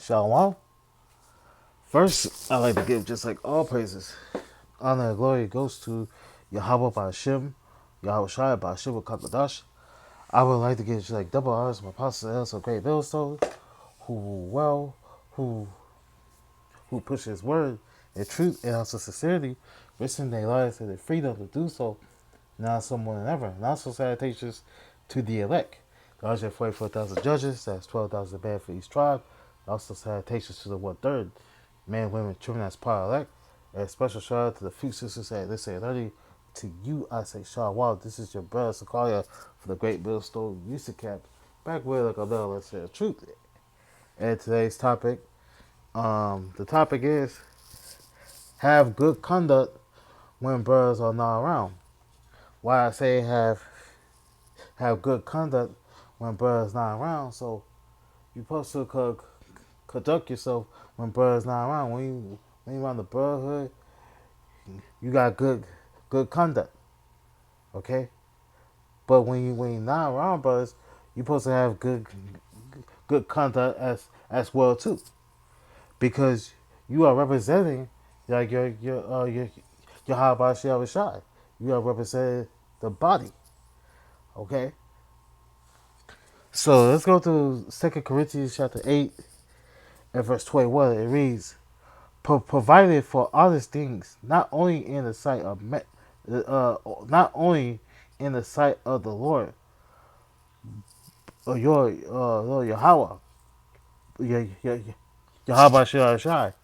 Shalom. First, I like to give just like all praises. Honor and glory goes to Yahweh Ba'Shem, Yahweh Shai Ba'Shem Kakadash. I would like to give just like double honors to my apostle also great millstone, who well, who who push his word and truth and also sincerity, risking their lives and their freedom to do so, now so more than ever. And also salutations to the elect. The 144,000 judges, that's 12,000 men for each tribe. Also salutations to the 1/3 men, women, children that's part elect. And a special shout out to the few sisters at this 830. To you, I say, Shalom. This is your brother Sakalia for the Great Millstone Music Camp. Back with like another let's say the truth. And today's topic, the topic is have good conduct when brothers are not around. Why I say have good conduct when brothers not around. So you supposed to conduct yourself when brothers not around. When you around the brotherhood, you got good conduct, okay. But when you not around brothers, you supposed to have good conduct as well too, because you are representing like your Habashi Abishai. You are representing the body, okay. So let's go to 2 Corinthians chapter 8 and verse 21. It reads, provided for honest things, not only in the sight of not only in the sight of the Lord, or your Lord Yahweh, Yahweh Shai,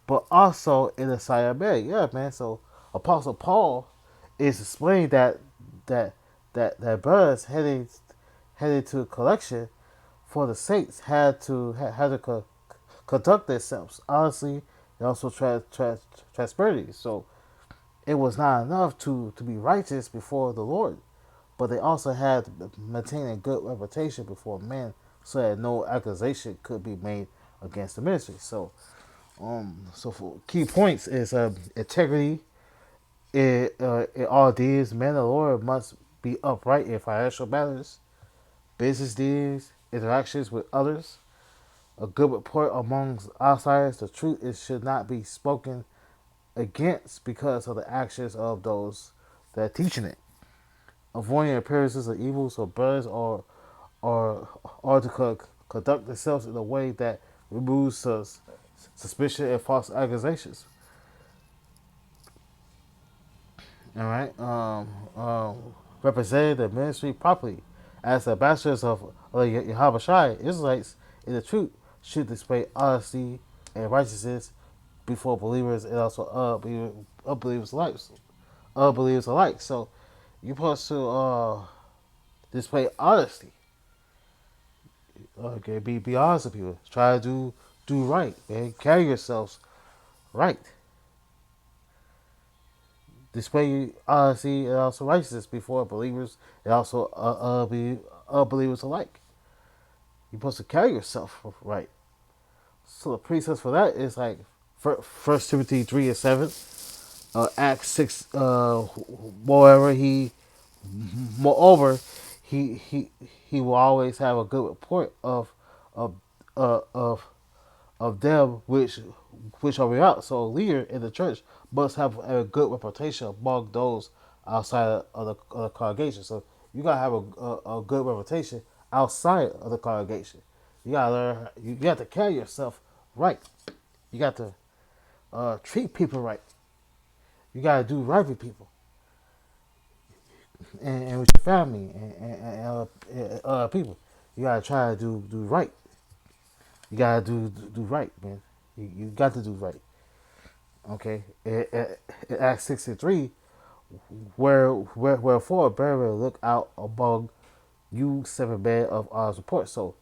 but also in the sight of man. Yeah, man. So Apostle Paul is explaining that that brothers headed to collection for the saints had to conduct themselves honestly and also transparency. So it was not enough to be righteous before the Lord, but they also had to maintain a good reputation before men, so that no accusation could be made against the ministry. So for key points is integrity. In all deeds, men of the Lord must be upright in financial matters, business deeds, interactions with others. A good report amongst outsiders. The truth is should not be spoken against because of the actions of those that are teaching it. Avoiding appearances of evil, so brothers are to conduct themselves in a way that removes suspicion and false accusations. All right. Represented the ministry properly. As ambassadors of Yahweh Shai, Israelites in the truth should display honesty and righteousness before believers and also unbelievers alike. So you're supposed to display honesty. Okay, be honest with people. Try to do right, man. Carry yourselves right. Display honesty and also righteousness before believers and also unbelievers alike. You're supposed to carry yourself right. So the precepts for that is like First Timothy 3:7, Acts 6. Moreover, moreover, he he will always have a good report of uh, of of them which are without. So a leader in the church must have a good reputation among those outside of the congregation. So you gotta have a good reputation outside of the congregation. You gotta learn. You got to carry yourself right. You got to treat people right. You gotta do right with people and with your family and other people. You gotta try to do right. You gotta do right, man. You got to do right. Okay, in Acts 63, wherefore better look out among you 7 men of our report. So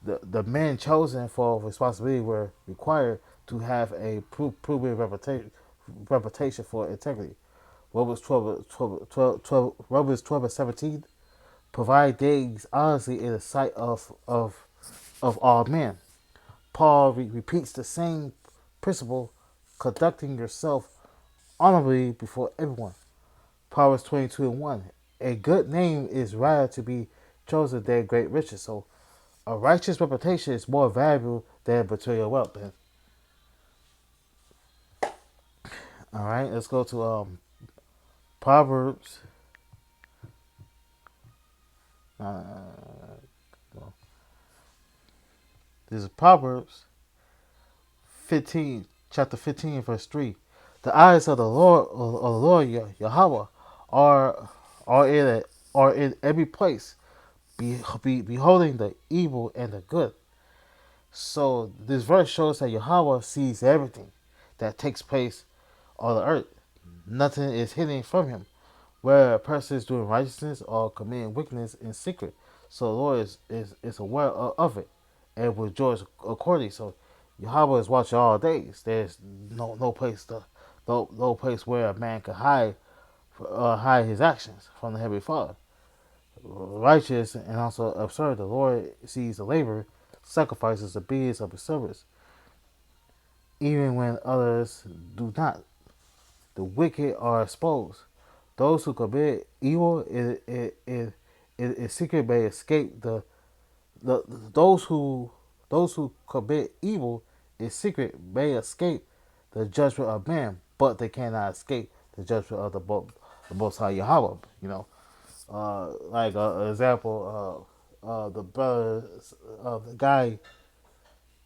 the men chosen for responsibility were required to have a proven reputation for integrity. Romans 12 and 17 provide things honestly in the sight of all men. Paul repeats the same principle, conducting yourself honorably before everyone. Proverbs 22:1. A good name is rather to be chosen than great riches. So a righteous reputation is more valuable than material wealth. And, all right, let's go to Proverbs. No, this is Proverbs 15, chapter 15, verse 3. The eyes of the Lord Yahweh, are are in are in every place, beholding the evil and the good. So this verse shows that Yahweh sees everything that takes place on the earth. Nothing is hidden from him. Where a person is doing righteousness or committing wickedness in secret. So the Lord is aware of it and will rejoice accordingly. So Yahweh is watching all days. There's no place no place where a man can hide his actions from the Heavenly Father. Righteous and also absurd, the Lord sees the labor, sacrifices the beings of his servants, even when others do not. The wicked are exposed. Those who commit evil in secret may escape the those who commit evil in secret may escape the judgment of man, but they cannot escape the judgment of the Most High Yahweh. You know, like an example, the brother, the guy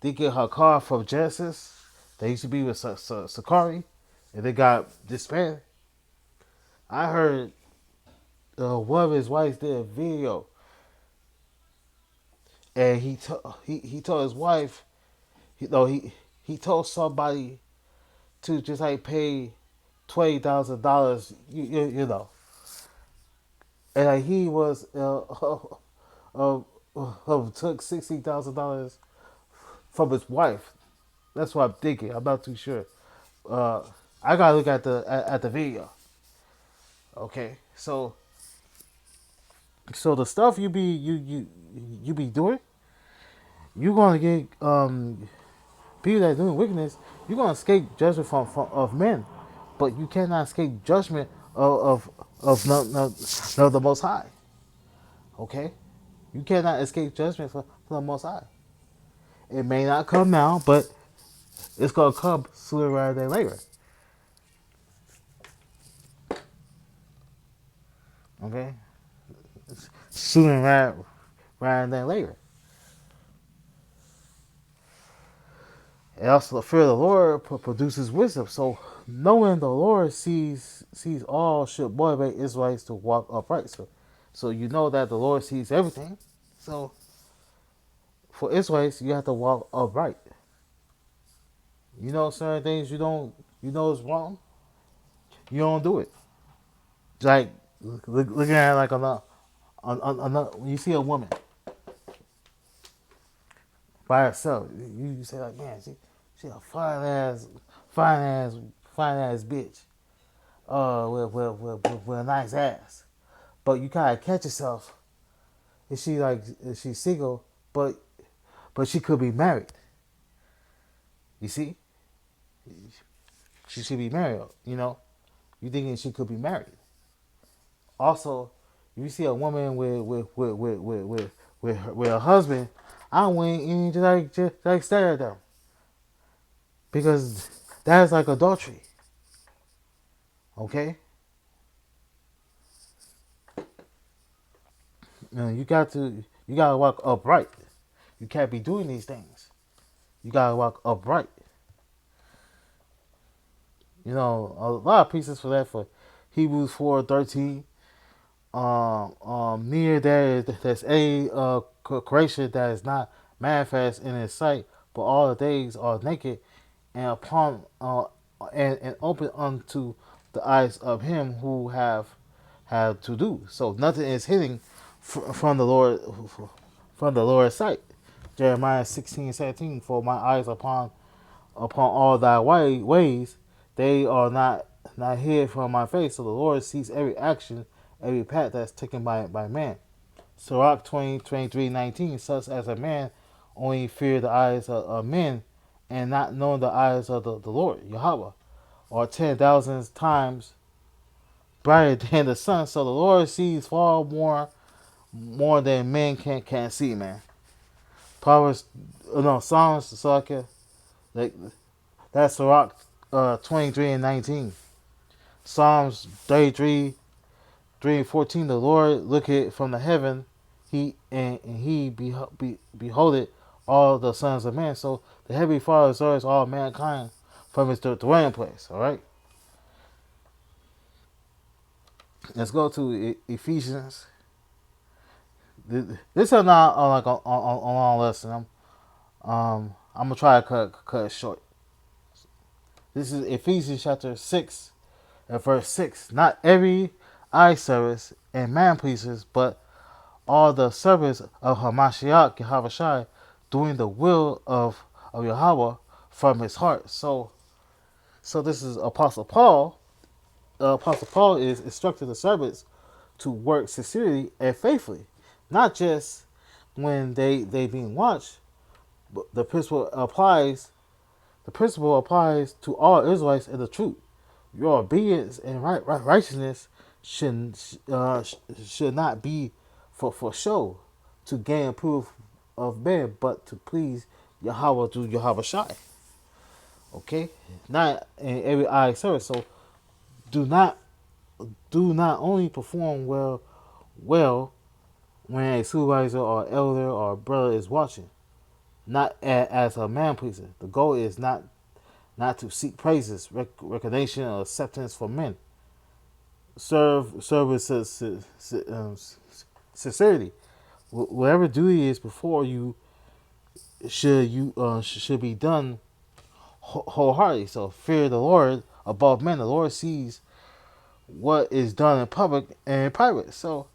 did get her car from Genesis. They used to be with Sakari, and they got disbanded. I heard one of his wives did a video, and he told his wife, he told somebody to just like pay $20,000, you know, and like he was took $60,000 from his wife. That's what I'm thinking. I'm not too sure. Uh, I gotta look at the video. Okay, so the stuff you be doing, you gonna get people that are doing wickedness. You gonna escape judgment from of men, but you cannot escape judgment of no the Most High. Okay, you cannot escape judgment from the Most High. It may not come now, but it's gonna come sooner rather than later. Okay, sooner rather than later. And also, the fear of the Lord produces wisdom. So, knowing the Lord sees all should motivate Israelites to walk upright. So you know that the Lord sees everything. So, for Israelites, you have to walk upright. You know certain things you know is wrong. You don't do it. Like looking at it like when you see a woman by herself, you say like, man, she a fine ass, fine ass bitch. With a nice ass. But you kind of catch yourself. Is she single? But she could be married. You see, she should be married. You know, you thinking she could be married. Also, if you see a woman with a husband, I wouldn't even just like stare at them because that is like adultery. Okay, you gotta walk upright. You can't be doing these things. You gotta walk upright. You know, a lot of pieces for that for Hebrews 4:13. Near there's a creation that is not manifest in his sight, but all the days are naked and upon and open unto the eyes of him who have to do. So nothing is hidden from the Lord, from the Lord's sight. Jeremiah 16:17. For my eyes upon all thy ways, they are not hid from my face. So the Lord sees every action, every path that's taken by man. Sirach 20:23-19. Such as a man only fear the eyes of men, and not knowing the eyes of the Lord, Yahweh, or 10,000 times brighter than the sun. So the Lord sees far more than men can see, man. Proverbs no Psalms. So I can like that's Sirach 23 and 19. Psalms 33, 3 and 14. The Lord looketh from the heaven, and he beholdeth all the sons of man. So the heavenly Father observes all mankind from his dwelling place. All right. Let's go to Ephesians. This is not like a long lesson. I'm gonna try to cut it short. This is Ephesians chapter 6 and verse 6. Not every eye service and man pleasers, but all the service of Hamashiach Yahavashai, doing the will of Yahweh from his heart. So this is Apostle Paul. Apostle Paul is instructing the servants to work sincerely and faithfully, not just when they being watched, but the principle applies to all Israelites in the truth. Your obedience and righteousness should not be for show, to gain proof of men, but to please Yahweh through Yahweh Shai. Okay, not in every eye service. So do not only perform well when a supervisor or elder or brother is watching, not as a man pleaser. The goal is not to seek praises, recognition, or acceptance from men. Serve with sincerity. Whatever duty is before you should be done wholeheartedly. So fear the Lord above men. The Lord sees what is done in public and in private. So